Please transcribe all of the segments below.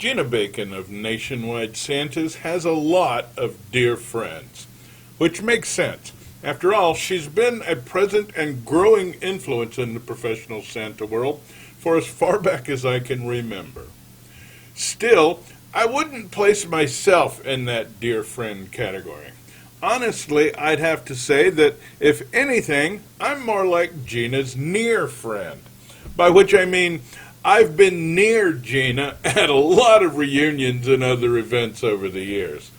Gina Bacon of Nationwide Santas has a lot of dear friends, which makes sense. After all, she's been a present and growing influence in the professional Santa world for as far back as I can remember. Still, I wouldn't place myself in that dear friend category. Honestly, I'd have to say that, if anything, I'm more like Gina's near friend, by which I mean I've been near Gina at a lot of reunions and other events over the years.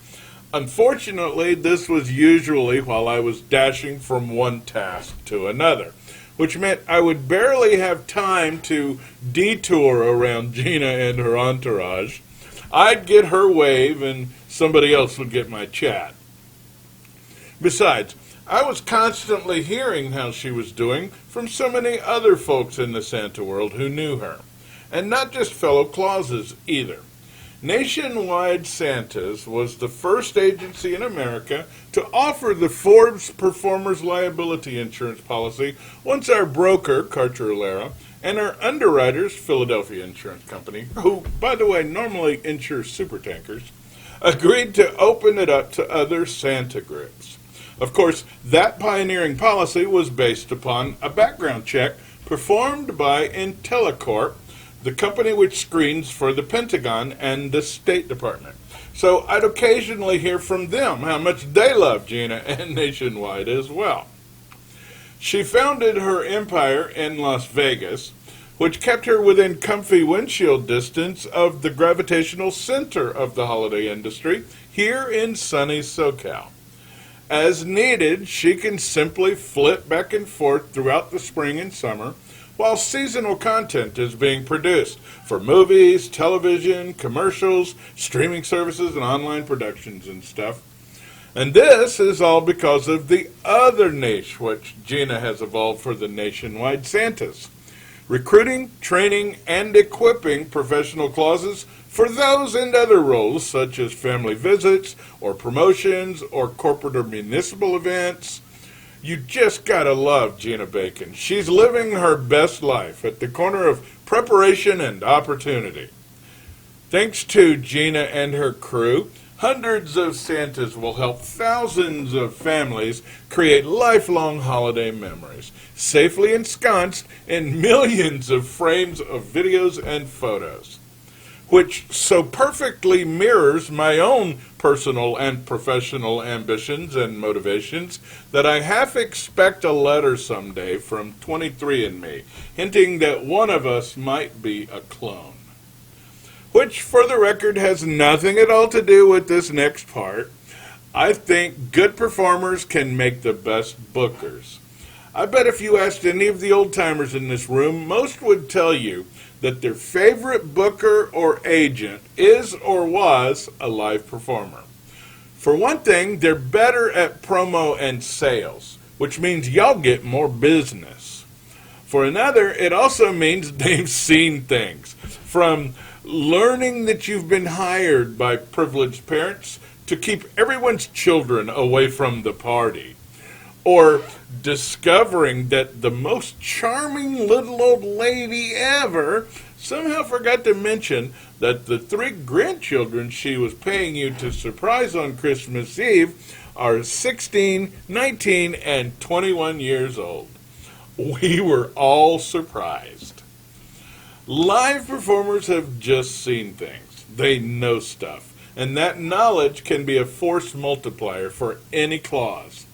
Unfortunately, this was usually while I was dashing from one task to another, which meant I would barely have time to detour around Gina and her entourage. I'd get her wave and somebody else would get my chat. Besides, I was constantly hearing how she was doing from so many other folks in the Santa world who knew her, and not just fellow Clauses either. Nationwide Santas was the first agency in America to offer the FORBS Performers Liability Insurance policy once our broker, Carter and our underwriters, Philadelphia Insurance Company, who, by the way, normally insures supertankers, agreed to open it up to other Santa groups. Of course, that pioneering policy was based upon a background check performed by IntelliCorp, the company which screens for the Pentagon and the State Department. So I'd occasionally hear from them how much they love Gina and Nationwide as well. She founded her empire in Las Vegas, which kept her within comfy windshield distance of the gravitational center of the holiday industry here in sunny SoCal. As needed, she can simply flip back and forth throughout the spring and summer while seasonal content is being produced for movies, television, commercials, streaming services, and online productions and stuff. And this is all because of the other niche which Gina has evolved for the Nationwide Santas: recruiting, training, and equipping professional Clauses for those and other roles such as family visits or promotions or corporate or municipal events. You just gotta love Gina Bacon. She's living her best life at the corner of preparation and opportunity. Thanks to Gina and her crew, hundreds of Santas will help thousands of families create lifelong holiday memories, safely ensconced in millions of frames of videos and photos, which so perfectly mirrors my own personal and professional ambitions and motivations that I half expect a letter someday from 23andMe hinting that one of us might be a clone. Which, for the record, has nothing at all to do with this next part. I think good performers can make the best bookers. I bet if you asked any of the old-timers in this room, most would tell you that their favorite booker or agent is or was a live performer. For one thing, they're better at promo and sales, which means y'all get more business. For another, it also means they've seen things, from learning that you've been hired by privileged parents to keep everyone's children away from the party, or discovering that the most charming little old lady ever somehow forgot to mention that the 3 grandchildren she was paying you to surprise on Christmas Eve are 16, 19, and 21 years old. We were all surprised. Live performers have just seen things. They know stuff, and that knowledge can be a force multiplier for any Claus.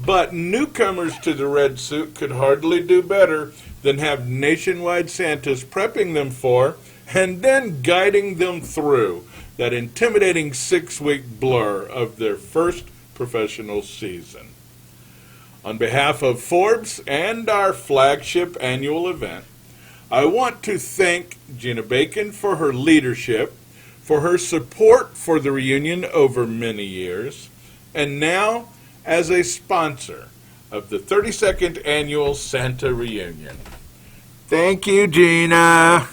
But newcomers to the red suit could hardly do better than have Nationwide Santas prepping them for and then guiding them through that intimidating 6-week blur of their first professional season. On behalf of Forbes and our flagship annual event, I want to thank Gina Bacon for her leadership, for her support for the reunion over many years, and now as a sponsor of the 32nd Annual Santa Reunion. Thank you, Gina.